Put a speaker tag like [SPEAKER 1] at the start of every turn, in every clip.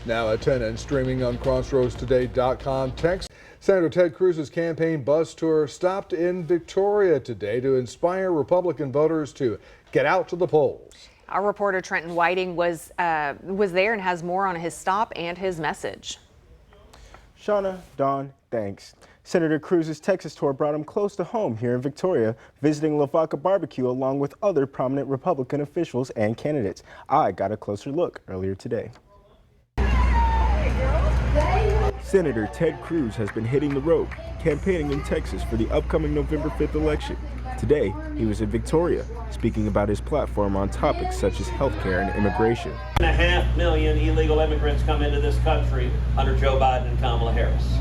[SPEAKER 1] Now at 10 and streaming on crossroadstoday.com. Text. Senator Ted Cruz's campaign bus tour stopped in Victoria today to inspire Republican voters to get out to the polls.
[SPEAKER 2] Our reporter Trenton Whiting was there and has more on his stop and his message.
[SPEAKER 3] Shawna, Dawn, thanks. Senator Cruz's Texas tour brought him close to home here in Victoria, visiting La Vaca Barbecue along with other prominent Republican officials and candidates. I got a closer look earlier today. Senator Ted Cruz has been hitting the road, campaigning in Texas for the upcoming November 5th election. Today, he was in Victoria, speaking about his platform on topics such as healthcare and immigration.
[SPEAKER 4] 1.5 million illegal immigrants come into this country under Joe Biden and Kamala Harris.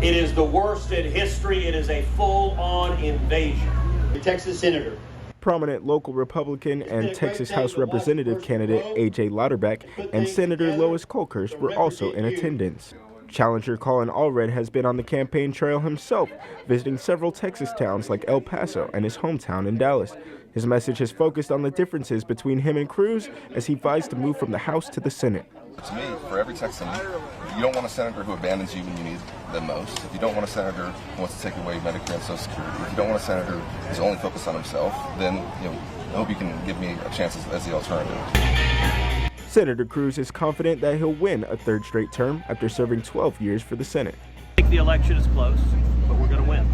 [SPEAKER 4] It is the worst in history. It is a full-on invasion.
[SPEAKER 5] The Texas senator.
[SPEAKER 3] Prominent local Republican and Texas House Representative candidate A.J. Lauterbach and Senator Lois Kolkhorst were also in attendance. Challenger Colin Allred has been on the campaign trail himself, visiting several Texas towns like El Paso and his hometown in Dallas. His message has focused on the differences between him and Cruz as he vies to move from the House to the Senate.
[SPEAKER 6] To me, for every Texan, you don't want a senator who abandons you when you need them most. If you don't want a senator who wants to take away Medicare and Social Security, if you don't want a senator who's only focused on himself, then I hope you can give me a chance as the alternative.
[SPEAKER 3] Senator Cruz is confident that he'll win a third straight term after serving 12 years for the Senate.
[SPEAKER 4] I think the election is close, but we're going to win.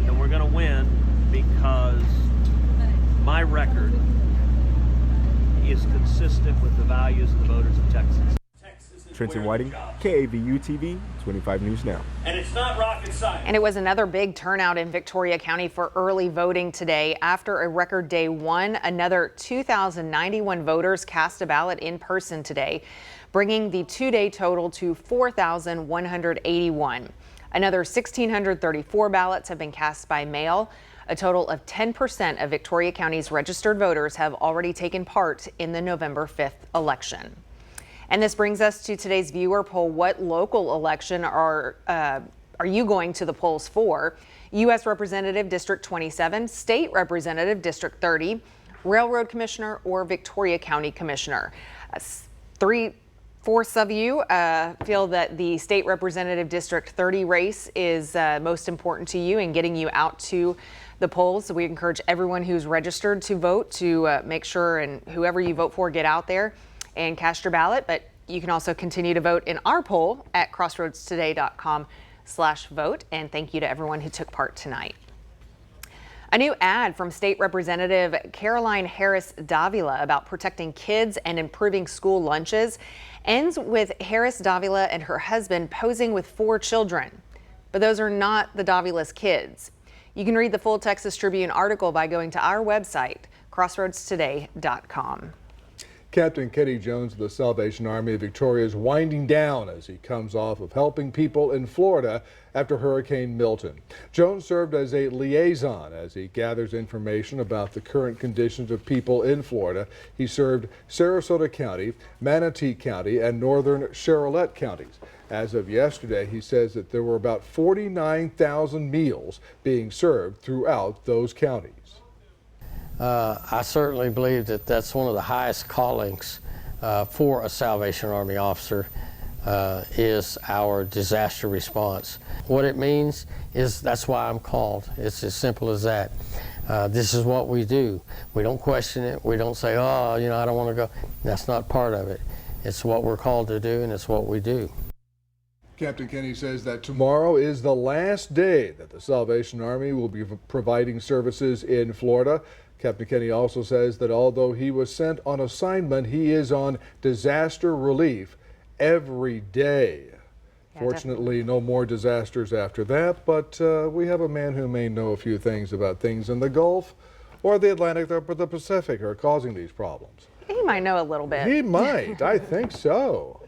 [SPEAKER 4] And we're going to win because my record is consistent with the values of the voters of Texas.
[SPEAKER 3] Trenton Whiting, KAVU TV, 25 News Now.
[SPEAKER 4] And it's not rocket science.
[SPEAKER 2] And it was another big turnout in Victoria County for early voting today. After a record day one, another 2,091 voters cast a ballot in person today, bringing the two-day total to 4,181. Another 1,634 ballots have been cast by mail. A total of 10% of Victoria County's registered voters have already taken part in the November 5th election. And this brings us to today's viewer poll. What local election are you going to the polls for? U.S. Representative District 27, State Representative District 30, Railroad Commissioner, or Victoria County Commissioner? 3/4 of you feel that the State Representative District 30 race is most important to you and getting you out to the polls. So we encourage everyone who's registered to vote to make sure, and whoever you vote for, get out there and cast your ballot. But you can also continue to vote in our poll at crossroadstoday.com/vote. And thank you to everyone who took part tonight. A new ad from State Representative Caroline Harris Davila about protecting kids and improving school lunches ends with Harris Davila and her husband posing with 4 children. But those are not the Davila's kids. You can read the full Texas Tribune article by going to our website, crossroadstoday.com.
[SPEAKER 1] Captain Kenny Jones of the Salvation Army of Victoria is winding down as he comes off of helping people in Florida after Hurricane Milton. Jones served as a liaison as he gathers information about the current conditions of people in Florida. He served Sarasota County, Manatee County, and northern Charlotte counties. As of yesterday, he says that there were about 49,000 meals being served throughout those counties.
[SPEAKER 7] I certainly believe that that's one of the highest callings for a Salvation Army officer is our disaster response. What it means is that's why I'm called. It's as simple as that. This is what we do. We don't question it. We don't say, oh, I don't want to go. That's not part of it. It's what we're called to do, and it's what we do.
[SPEAKER 1] Captain Kenny says that tomorrow is the last day that the Salvation Army will be providing services in Florida. Captain Kenny also says that although he was sent on assignment, he is on disaster relief every day. Yeah, fortunately, no more disasters after that, but we have a man who may know a few things about things in the Gulf or the Atlantic or the Pacific are causing these problems.
[SPEAKER 2] He might know a little bit.
[SPEAKER 1] He might. I think so.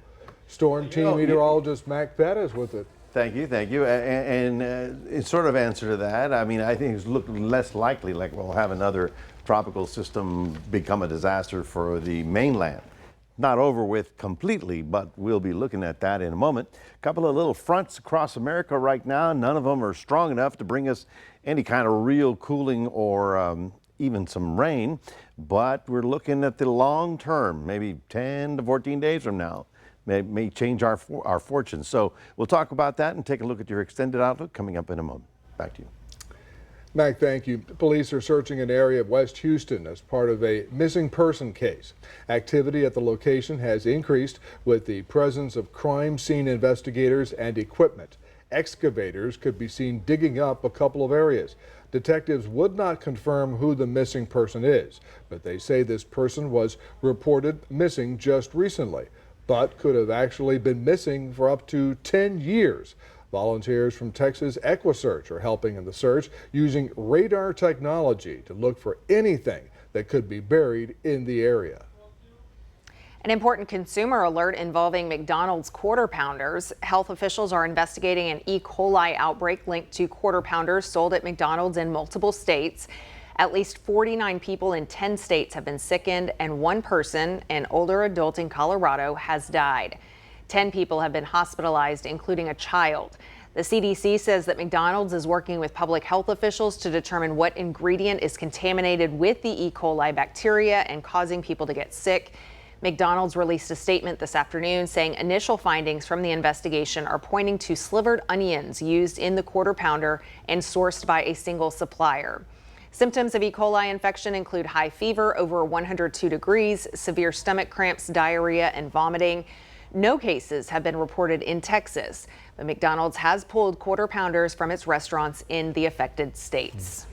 [SPEAKER 1] Storm team meteorologist Mac Pettis with it.
[SPEAKER 8] Thank you. And in sort of answer to that, I mean, I think it's looking less likely like we'll have another tropical system become a disaster for the mainland. Not over with completely, but we'll be looking at that in a moment. A couple of little fronts across America right now. None of them are strong enough to bring us any kind of real cooling or even some rain, but we're looking at the long term, maybe 10 to 14 days from now. may change our fortunes. So we'll talk about that and take a look at your extended outlook coming up in a moment. Back to you.
[SPEAKER 1] Mac, thank you. Police are searching an area of West Houston as part of a missing person case. Activity at the location has increased with the presence of crime scene investigators and equipment. Excavators could be seen digging up a couple of areas. Detectives would not confirm who the missing person is, but they say this person was reported missing just recently, but could have actually been missing for up to 10 years. Volunteers from Texas EquiSearch are helping in the search using radar technology to look for anything that could be buried in the area.
[SPEAKER 2] An important consumer alert involving McDonald's Quarter Pounders. Health officials are investigating an E. coli outbreak linked to Quarter Pounders sold at McDonald's in multiple states. At least 49 people in 10 states have been sickened, and one person, an older adult in Colorado, has died. 10 people have been hospitalized, including a child. The CDC says that McDonald's is working with public health officials to determine what ingredient is contaminated with the E. coli bacteria and causing people to get sick. McDonald's released a statement this afternoon saying initial findings from the investigation are pointing to slivered onions used in the Quarter Pounder and sourced by a single supplier. Symptoms of E. coli infection include high fever over 102 degrees, severe stomach cramps, diarrhea, and vomiting. No cases have been reported in Texas, but McDonald's has pulled Quarter Pounders from its restaurants in the affected states.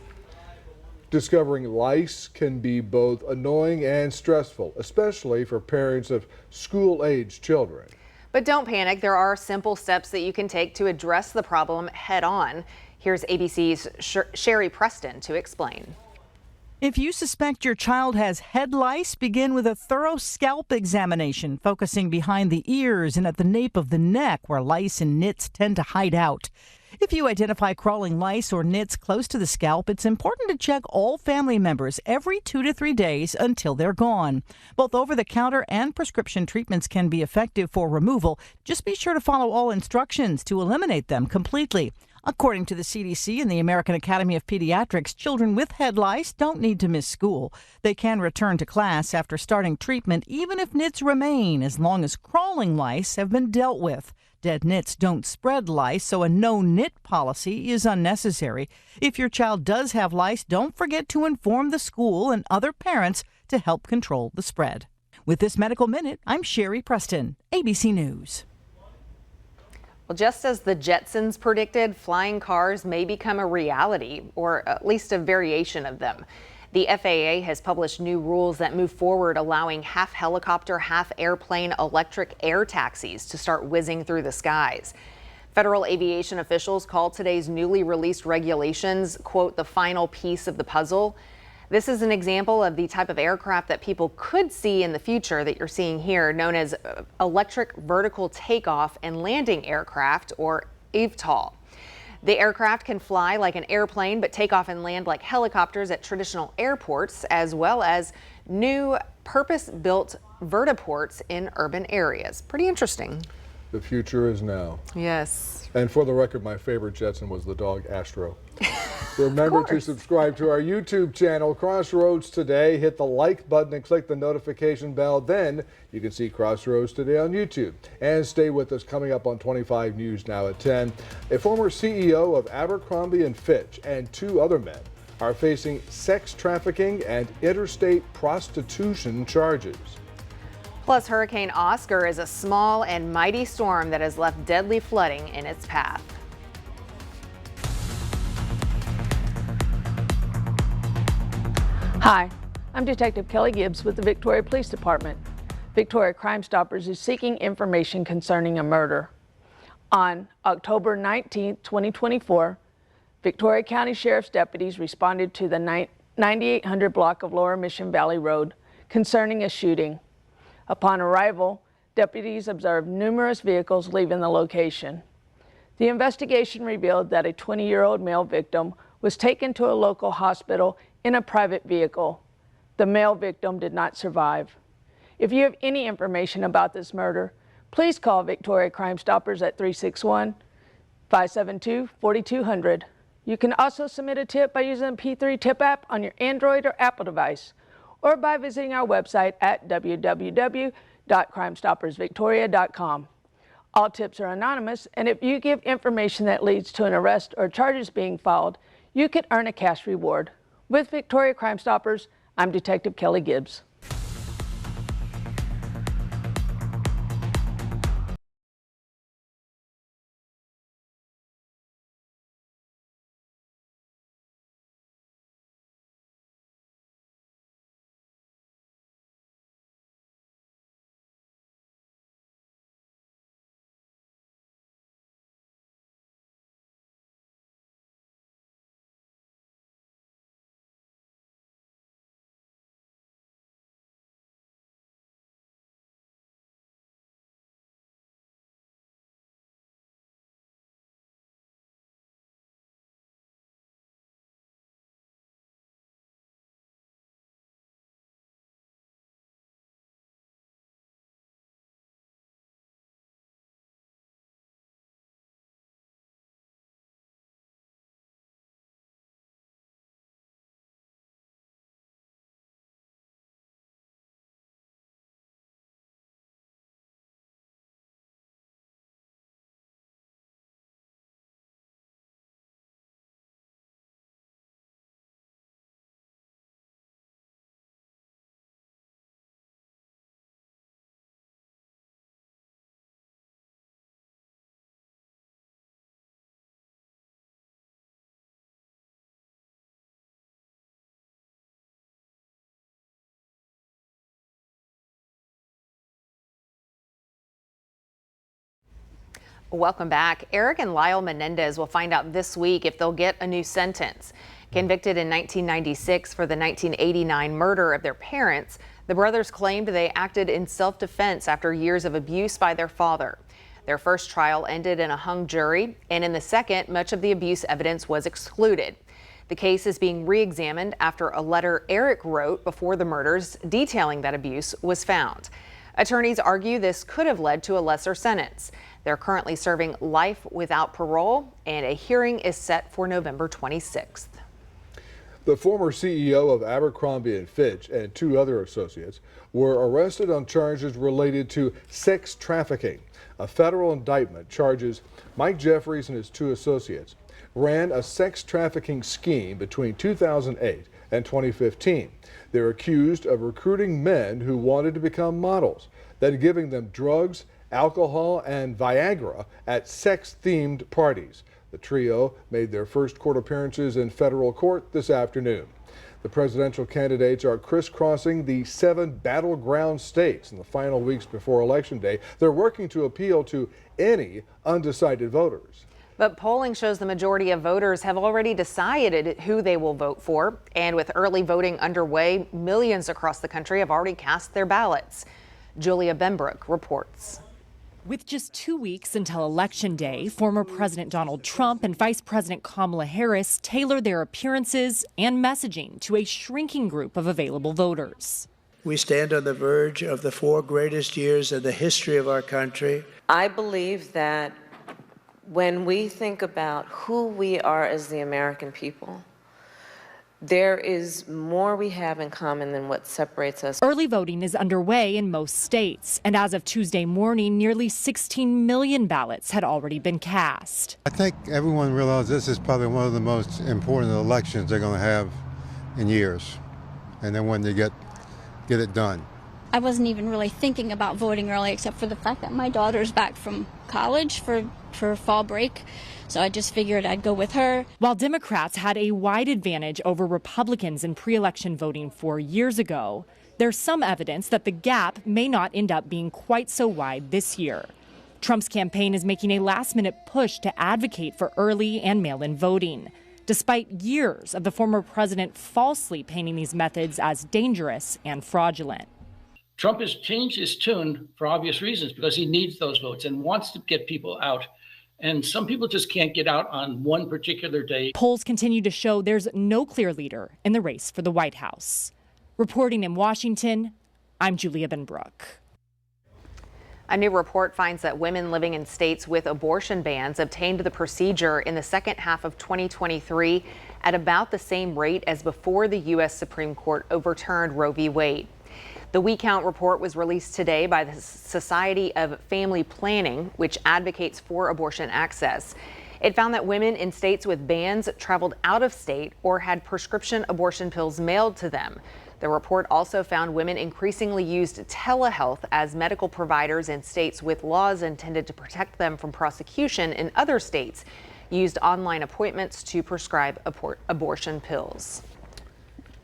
[SPEAKER 1] Discovering lice can be both annoying and stressful, especially for parents of school-age children.
[SPEAKER 2] But don't panic. There are simple steps that you can take to address the problem head on. Here's ABC's Sherry Preston to explain.
[SPEAKER 5] If you suspect your child has head lice, begin with a thorough scalp examination, focusing behind the ears and at the nape of the neck where lice and nits tend to hide out. If you identify crawling lice or nits close to the scalp, it's important to check all family members every 2 to 3 days until they're gone. Both over-the-counter and prescription treatments can be effective for removal. Just be sure to follow all instructions to eliminate them completely. According to the CDC and the American Academy of Pediatrics, children with head lice don't need to miss school. They can return to class after starting treatment, even if nits remain, as long as crawling lice have been dealt with. Dead nits don't spread lice, so a no-nit policy is unnecessary. If your child does have lice, don't forget to inform the school and other parents to help control the spread. With this Medical Minute, I'm Sherry Preston, ABC News.
[SPEAKER 2] Well, just as the Jetsons predicted, flying cars may become a reality, or at least a variation of them. The FAA has published new rules that move forward, allowing half helicopter, half airplane electric air taxis to start whizzing through the skies. Federal aviation officials call today's newly released regulations, quote, the final piece of the puzzle. This is an example of the type of aircraft that people could see in the future that you're seeing here, known as electric vertical takeoff and landing aircraft, or EVTOL. The aircraft can fly like an airplane, but take off and land like helicopters at traditional airports, as well as new purpose-built vertiports in urban areas. Pretty interesting.
[SPEAKER 1] The future is now.
[SPEAKER 2] Yes.
[SPEAKER 1] And for the record, my favorite Jetson was the dog Astro. Remember to subscribe to our YouTube channel, Crossroads Today. Hit the like button and click the notification bell. Then you can see Crossroads Today on YouTube. And stay with us. Coming up on 25 News now at 10. A former CEO of Abercrombie & Fitch and 2 other men are facing sex trafficking and interstate prostitution charges.
[SPEAKER 2] Plus, Hurricane Oscar is a small and mighty storm that has left deadly flooding in its path.
[SPEAKER 9] Hi, I'm Detective Kelly Gibbs with the Victoria Police Department. Victoria Crime Stoppers is seeking information concerning a murder. On October 19, 2024, Victoria County Sheriff's deputies responded to the 9800 block of Lower Mission Valley Road concerning a shooting. Upon arrival, deputies observed numerous vehicles leaving the location. The investigation revealed that a 20-year-old male victim was taken to a local hospital in a private vehicle. The male victim did not survive. If you have any information about this murder, please call Victoria Crime Stoppers at 361-572-4200. You can also submit a tip by using the P3 Tip app on your Android or Apple device, or by visiting our website at www.crimestoppersvictoria.com. All tips are anonymous, and if you give information that leads to an arrest or charges being filed, you could earn a cash reward. With Victoria Crime Stoppers, I'm Detective Kelly Gibbs.
[SPEAKER 2] Welcome back. Eric and Lyle Menendez will find out this week if they'll get a new sentence. Convicted in 1996 for the 1989 murder of their parents, the brothers claimed they acted in self-defense after years of abuse by their father. Their first trial ended in a hung jury, and in the second, much of the abuse evidence was excluded. The case is being re-examined after a letter Eric wrote before the murders detailing that abuse was found. Attorneys argue this could have led to a lesser sentence. They're currently serving life without parole, and a hearing is set for November 26th.
[SPEAKER 1] The former CEO of Abercrombie & Fitch and 2 other associates were arrested on charges related to sex trafficking. A federal indictment charges Mike Jeffries and his 2 associates ran a sex trafficking scheme between 2008 and 2015. They're accused of recruiting men who wanted to become models, then giving them drugs, alcohol, and Viagra at sex-themed parties. The trio made their first court appearances in federal court this afternoon. The presidential candidates are crisscrossing the 7 battleground states in the final weeks before Election Day. They're working to appeal to any undecided voters.
[SPEAKER 2] But polling shows the majority of voters have already decided who they will vote for. And with early voting underway, millions across the country have already cast their ballots. Julia Benbrook reports.
[SPEAKER 10] With just 2 weeks until Election Day, former President Donald Trump and Vice President Kamala Harris tailored their appearances and messaging to a shrinking group of available voters.
[SPEAKER 11] We stand on the verge of the 4 greatest years in the history of our country.
[SPEAKER 12] I believe that when we think about who we are as the American people, there is more we have in common than what separates us.
[SPEAKER 10] Early voting is underway in most states, and as of Tuesday morning, nearly 16 million ballots had already been cast.
[SPEAKER 13] I think everyone realizes this is probably one of the most important elections they're going to have in years, and then when they get it done.
[SPEAKER 14] I wasn't even really thinking about voting early, except for the fact that my daughter's back from college for fall break. So I just figured I'd go with her.
[SPEAKER 10] While Democrats had a wide advantage over Republicans in pre-election voting 4 years ago, there's some evidence that the gap may not end up being quite so wide this year. Trump's campaign is making a last-minute push to advocate for early and mail-in voting, despite years of the former president falsely painting these methods as dangerous and fraudulent.
[SPEAKER 15] Trump has changed his tune for obvious reasons because he needs those votes and wants to get people out. And some people just can't get out on one particular day.
[SPEAKER 10] Polls continue to show there's no clear leader in the race for the White House. Reporting in Washington, I'm Julia Benbrook.
[SPEAKER 2] A new report finds that women living in states with abortion bans obtained the procedure in the second half of 2023 at about the same rate as before the U.S. Supreme Court overturned Roe v. Wade. The We Count report was released today by the Society of Family Planning, which advocates for abortion access. It found that women in states with bans traveled out of state or had prescription abortion pills mailed to them. The report also found women increasingly used telehealth as medical providers in states with laws intended to protect them from prosecution in other states used online appointments to prescribe abortion pills.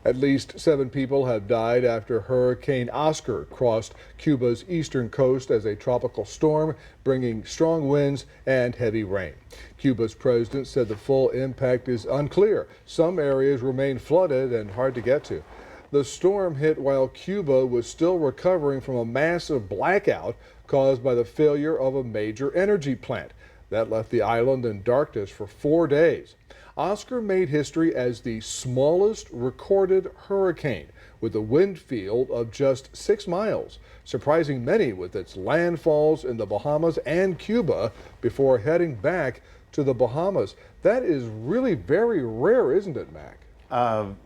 [SPEAKER 1] At least 7 people have died after Hurricane Oscar crossed Cuba's eastern coast as a tropical storm, bringing strong winds and heavy rain. Cuba's president said the full impact is unclear. Some areas remain flooded and hard to get to. The storm hit while Cuba was still recovering from a massive blackout caused by the failure of a major energy plant. That left the island in darkness for 4 days. Oscar made history as the smallest recorded hurricane with a wind field of just 6 miles, surprising many with its landfalls in the Bahamas and Cuba before heading back to the Bahamas. That is really very rare, isn't it, Mac?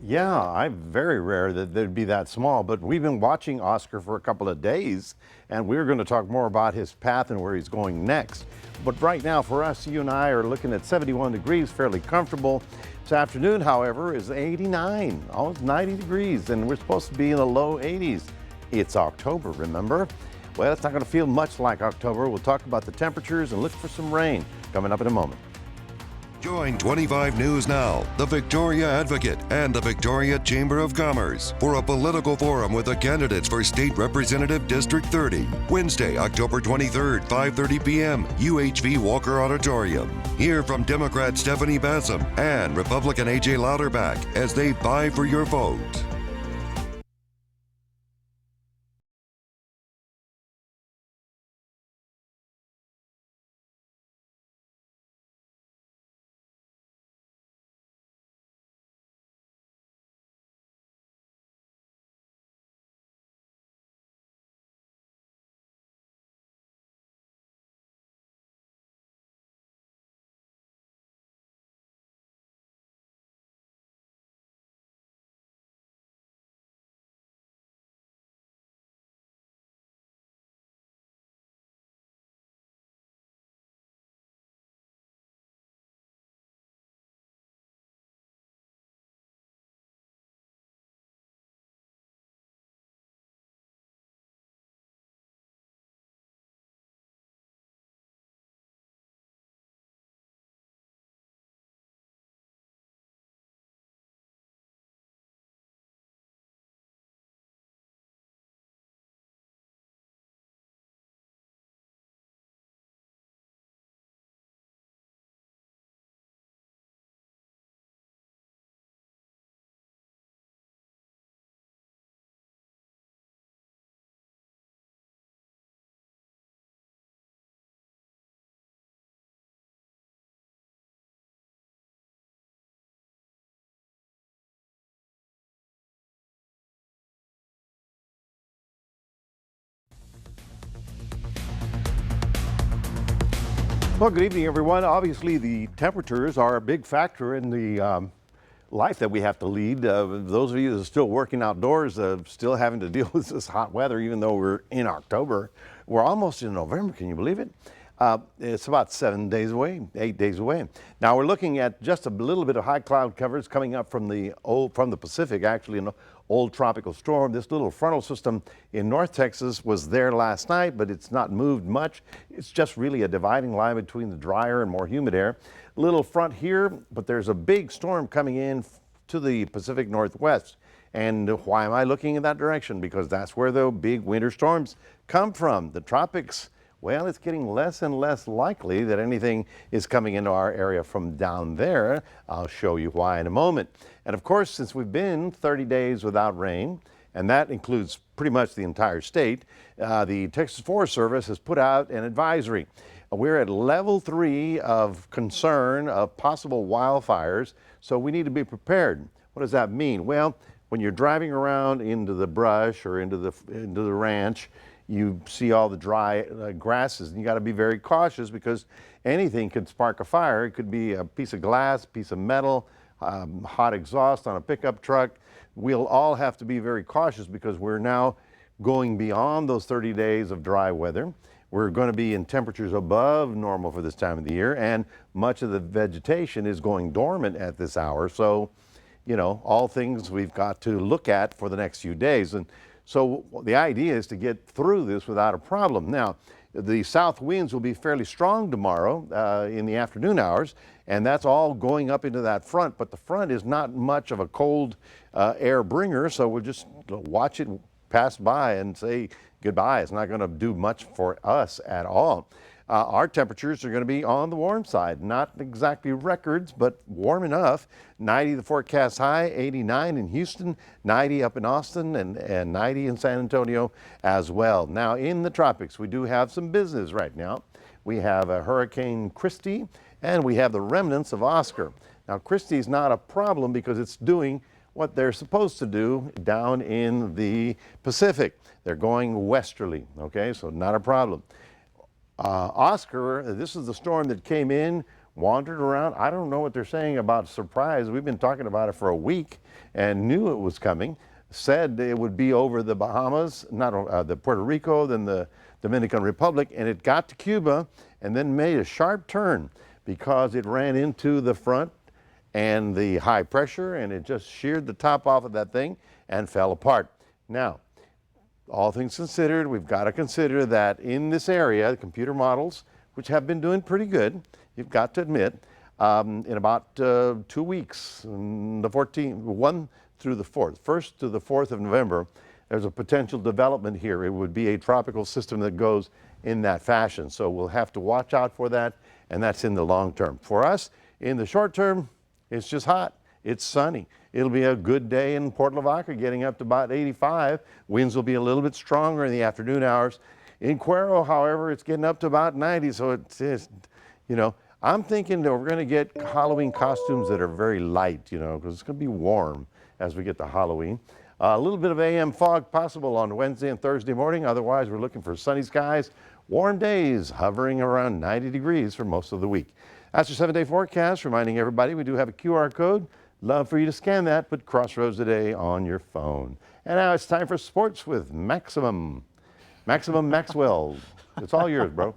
[SPEAKER 8] Yeah, very rare that they'd be that small, but we've been watching Oscar for a couple of days, and we're going to talk more about his path and where he's going next. But right now, for us, you and I are looking at 71 degrees, fairly comfortable. This afternoon, however, is 89, almost 90 degrees, and we're supposed to be in the low 80s. It's October, remember? Well, it's not going to feel much like October. We'll talk about the temperatures and look for some rain coming up in a moment.
[SPEAKER 16] Join 25 News Now, the Victoria Advocate, and the Victoria Chamber of Commerce for a political forum with the candidates for State Representative District 30. Wednesday, October 23rd, 5:30 p.m., UHV Walker Auditorium. Hear from Democrat Stephanie Bassam and Republican A.J. Louderback as they vie for your vote.
[SPEAKER 8] Well, good evening, everyone. Obviously, the temperatures are a big factor in the life that we have to lead. Those of you that are still working outdoors, still having to deal with this hot weather, even though we're in October. We're almost in November, can you believe it? It's about 7 days away, 8 days away. Now we're looking at just a little bit of high cloud covers coming up from the Pacific, actually an old tropical storm. This little frontal system in North Texas was there last night, but it's not moved much. It's just really a dividing line between the drier and more humid air. Little front here, but there's a big storm coming in to the Pacific Northwest. And why am I looking in that direction? Because that's where the big winter storms come from, the tropics. Well, it's getting less and less likely that anything is coming into our area from down there. I'll show you why in a moment. And of course, since we've been 30 days without rain, and that includes pretty much the entire state, the Texas Forest Service has put out an advisory. We're at level 3 of concern of possible wildfires, so we need to be prepared. What does that mean? Well, when you're driving around into the brush or into the ranch, you see all the dry grasses, and you got to be very cautious because anything could spark a fire. It could be a piece of glass, piece of metal, hot exhaust on a pickup truck. We'll all have to be very cautious because we're now going beyond those 30 days of dry weather. We're going to be in temperatures above normal for this time of the year, and much of the vegetation is going dormant at this hour. So, you know, all things we've got to look at for the next few days. And so the idea is to get through this without a problem. Now, the south winds will be fairly strong tomorrow in the afternoon hours, and that's all going up into that front. But the front is not much of a cold air bringer, so we'll just watch it pass by and say goodbye. It's not going to do much for us at all. Our temperatures are going to be on the warm side, not exactly records, but warm enough. 90 the forecast high, 89 in Houston, 90 up in Austin, and 90 in San Antonio as well. Now in the tropics, we do have some business right now. We have a Hurricane Christy, and we have the remnants of Oscar. Now Christy's not a problem because it's doing what they're supposed to do down in the Pacific. They're going westerly, okay, so not a problem. Oscar, this is the storm that came in, wandered around. I don't know what they're saying about surprise. We've been talking about it for a week and knew it was coming. Said it would be over the Bahamas, not the Puerto Rico, then the Dominican Republic, and it got to Cuba and then made a sharp turn because it ran into the front and the high pressure, and it just sheared the top off of that thing and fell apart. Now, all things considered, we've got to consider that in this area, the computer models, which have been doing pretty good, you've got to admit, in about 2 weeks, the 1 through the 4th, 1st to the 4th of November, there's a potential development here. It would be a tropical system that goes in that fashion. So we'll have to watch out for that, and that's in the long term. For us, in the short term, it's just hot. It's sunny. It'll be a good day in Port Lavaca, getting up to about 85. Winds will be a little bit stronger in the afternoon hours. In Cuero, however, it's getting up to about 90. So it's, you know, I'm thinking that we're going to get Halloween costumes that are very light, you know, because it's going to be warm as we get to Halloween. A little bit of AM fog possible on Wednesday and Thursday morning. Otherwise, we're looking for sunny skies, warm days, hovering around 90 degrees for most of the week. That's your 7-day forecast, reminding everybody we do have a QR code. Love for you to scan that. Put Crossroads Today on your phone. And now it's time for sports with Maximum Maxwell. It's all yours, bro.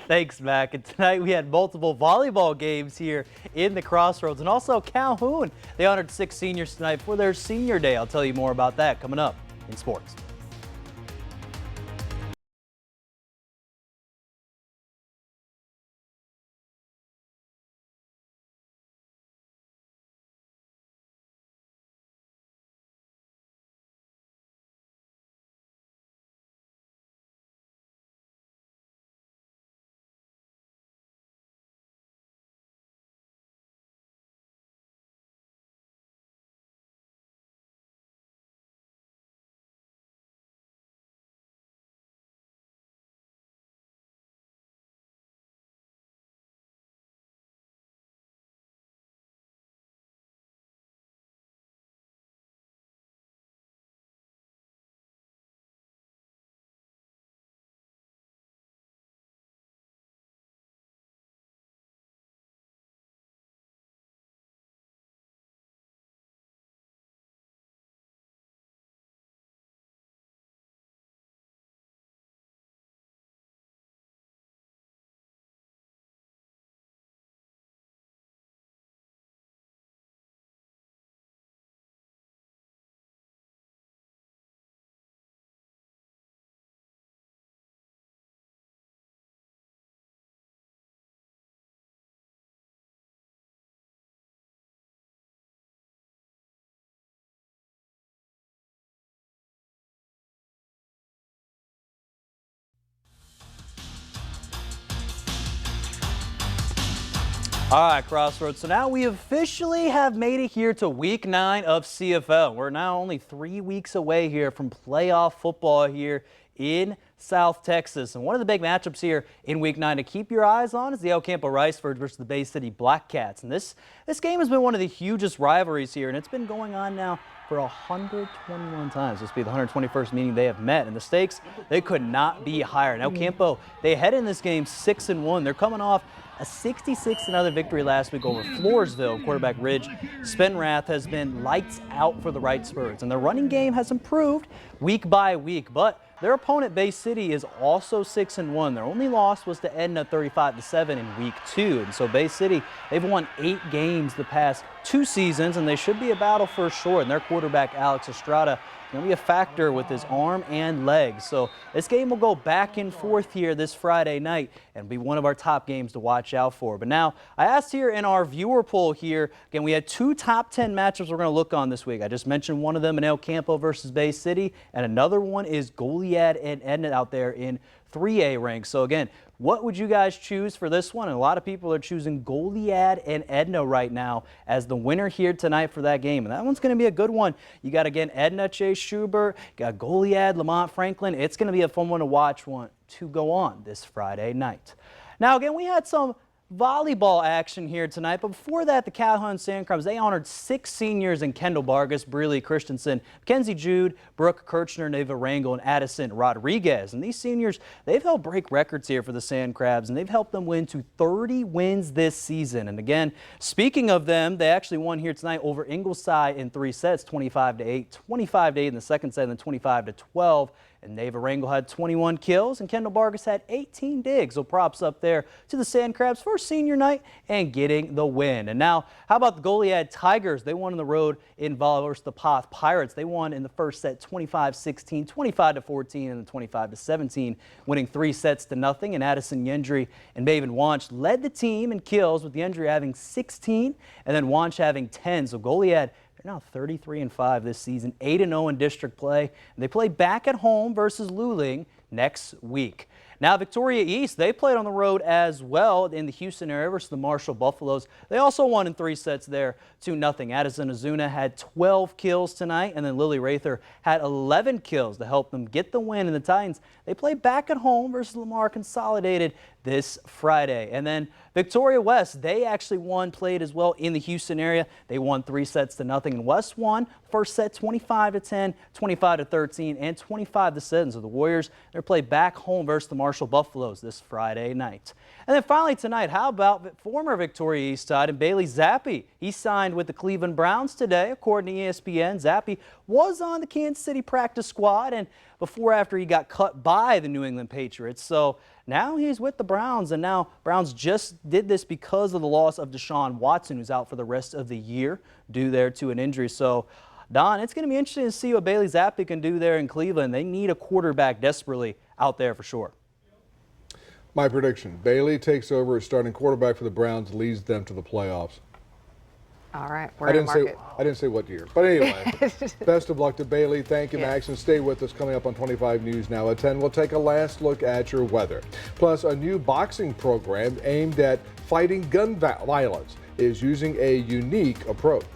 [SPEAKER 17] Thanks, Mac. And tonight we had multiple volleyball games here in the Crossroads, and also Calhoun. They honored 6 seniors tonight for their senior day. I'll tell you more about that coming up in sports. All right, Crossroads. So now we officially have made it here to week 9 of CFL. We're now only 3 weeks away here from playoff football here in South Texas. And one of the big matchups here in week 9 to keep your eyes on is the El Campo Riceford versus the Bay City Black Cats. And this game has been one of the hugest rivalries here, and it's been going on now for 121 times. This will be the 121st meeting they have met, and the stakes, they could not be higher. Now, Campo, they head in this game 6-1. They're coming off a 66-0 victory last week over Floresville. Quarterback Ridge Spenrath has been lights out for the Wright Spurs, and their running game has improved week by week, but their opponent, Bay City, is also 6-1. Their only loss was to Edna 35-7 in week 2. And so Bay City, they've won 8 games the past 2 seasons, and they should be a battle for sure. And their quarterback, Alex Estrada, going to be a factor with his arm and legs. So this game will go back and forth here this Friday night and be one of our top games to watch out for. But now, I asked here in our viewer poll here, again, we had 2 top 10 matchups we're going to look on this week. I just mentioned one of them in El Campo versus Bay City, and another one is Goliad and Edna out there in 3A ranks. So again, what would you guys choose for this one? And a lot of people are choosing Goliad and Edna right now as the winner here tonight for that game. And that one's going to be a good one. You got, again, Edna, Chase Schubert, got Goliad, Lamont Franklin. It's going to be a fun one to watch to go on this Friday night. Now, again, we had some volleyball action here tonight, but before that, the Calhoun Sandcrabs, they honored 6 seniors in Kendall Vargas, Breeley Christensen, Mackenzie Jude, Brooke Kirchner, Neva Rangel, and Addison Rodriguez. And these seniors, they've helped break records here for the Sandcrabs, and they've helped them win to 30 wins this season. And again, speaking of them, they actually won here tonight over Ingleside in 3 sets, 25-8, 25-8 in the second set, and then 25-12. And Neva Rangel had 21 kills, and Kendall Vargas had 18 digs. So props up there to the Sandcrabs for senior night and getting the win. And now, how about the Goliad Tigers? They won on the road in volleyball versus the Poth Pirates. They won in the first set 25-16, 25-14, and then 25-17, winning 3 sets to nothing. And Addison Yendry and Maven Wanch led the team in kills, with Yendry having 16 and then Wanch having 10. So Goliad, they're now 33-5 this season, 8-0 in district play. And they play back at home versus Luling next week. Now, Victoria East, they played on the road as well in the Houston area versus the Marshall Buffaloes. They also won in 3 sets there, 2-0. Addison Azuna had 12 kills tonight, and then Lily Rather had 11 kills to help them get the win. And the Titans, they play back at home versus Lamar Consolidated this Friday. And then Victoria West, they actually played as well in the Houston area. They won 3 sets to nothing, and West won first set 25-10, 25-13, and 25-7. So the Warriors, they're played back home versus the Marshall Buffaloes this Friday night. And then finally tonight, how about former Victoria East side and Bailey Zappi? He signed with the Cleveland Browns today. According to ESPN, Zappi was on the Kansas City practice squad and after he got cut by the New England Patriots. So now he's with the Browns, and now Browns just did this because of the loss of Deshaun Watson, who's out for the rest of the year due there to an injury. So Don, it's going to be interesting to see what Bailey Zappi can do there in Cleveland. They need a quarterback desperately out there for sure.
[SPEAKER 1] My prediction, Bailey takes over as starting quarterback for the Browns, leads them to the playoffs.
[SPEAKER 2] All right, we're going to mark it.
[SPEAKER 1] I didn't say what year, but anyway, best of luck to Bailey. Thank you, Max, and stay with us. Coming up on 25 News Now at 10, we'll take a last look at your weather. Plus, a new boxing program aimed at fighting gun violence is using a unique approach.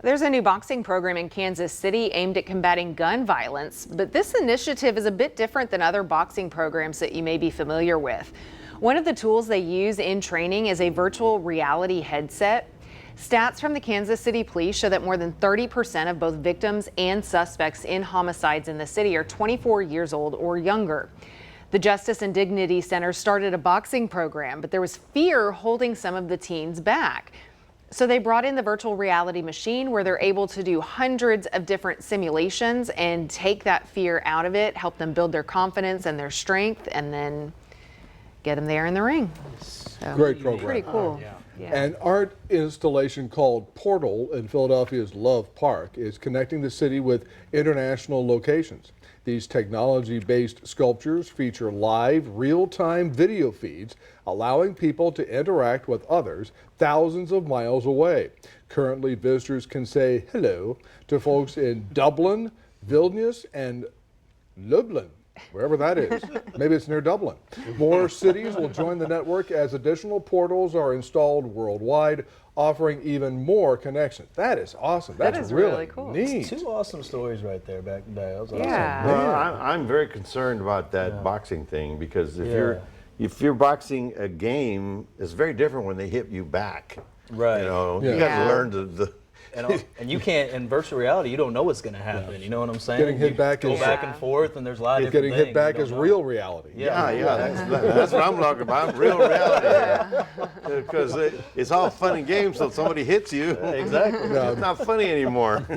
[SPEAKER 2] There's a new boxing program in Kansas City aimed at combating gun violence, but this initiative is a bit different than other boxing programs that you may be familiar with. One of the tools they use in training is a virtual reality headset. Stats from the Kansas City Police show that more than 30% of both victims and suspects in homicides in the city are 24 years old or younger. The Justice and Dignity Center started a boxing program, but there was fear holding some of the teens back. So they brought in the virtual reality machine where they're able to do hundreds of different simulations and take that fear out of it, help them build their confidence and their strength, and then get them there in the ring. So,
[SPEAKER 1] great program.
[SPEAKER 2] Pretty cool. Yeah.
[SPEAKER 1] An art installation called Portal in Philadelphia's Love Park is connecting the city with international locations. These technology-based sculptures feature live, real-time video feeds, allowing people to interact with others thousands of miles away. Currently, visitors can say hello to folks in Dublin, Vilnius, and Lublin, wherever that is. Maybe it's near Dublin. More cities will join the network as additional portals are installed worldwide, offering even more connections. That is awesome. That is really cool. Neat.
[SPEAKER 18] Two awesome stories right there back in the day. That was
[SPEAKER 2] Yeah.
[SPEAKER 18] awesome.
[SPEAKER 8] Well, I'm very concerned about that boxing thing because if you're boxing a game, it's very different when they hit you back.
[SPEAKER 18] Right.
[SPEAKER 8] You know, you got to learn the
[SPEAKER 18] and you can't, in virtual reality, you don't know what's going to happen. You know what I'm saying?
[SPEAKER 1] Getting hit back
[SPEAKER 18] go
[SPEAKER 1] is
[SPEAKER 18] back and forth, and there's a lot of different
[SPEAKER 1] getting
[SPEAKER 18] things
[SPEAKER 1] hit back
[SPEAKER 18] you
[SPEAKER 1] is
[SPEAKER 18] don't know.
[SPEAKER 1] real reality.
[SPEAKER 8] That's what I'm talking about, real reality. Because it's all fun and games until somebody hits you.
[SPEAKER 18] Exactly.
[SPEAKER 8] It's not funny anymore.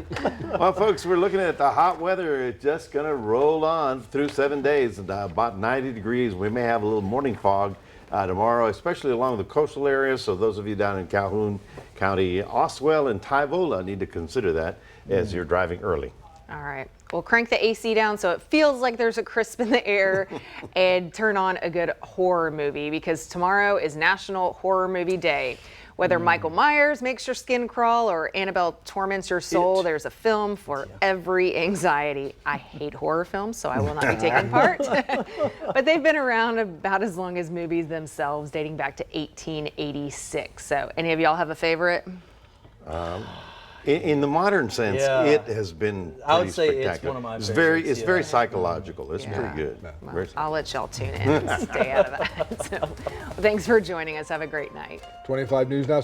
[SPEAKER 8] Well, folks, we're looking at the hot weather. It's just going to roll on through 7 days, about 90 degrees. We may have a little morning fog tomorrow, especially along the coastal areas. So those of you down in Calhoun County, Oswell and Tyvola need to consider that as you're driving early.
[SPEAKER 2] All right. Well, crank the AC down so it feels like there's a crisp in the air and turn on a good horror movie because tomorrow is National Horror Movie Day. Whether Michael Myers makes your skin crawl or Annabelle torments your soul, there's a film for every anxiety. I hate horror films, so I will not be taking part. But they've been around about as long as movies themselves, dating back to 1886. So any of y'all have a favorite?
[SPEAKER 8] In the modern sense, it has been pretty
[SPEAKER 18] I would say
[SPEAKER 8] spectacular.
[SPEAKER 18] it's one of my
[SPEAKER 8] It's
[SPEAKER 18] favorites.
[SPEAKER 8] it's very psychological. It's pretty good.
[SPEAKER 2] Well, I'll let y'all tune in and stay out of that. So, thanks for joining us. Have a great night.
[SPEAKER 1] 25 News Now.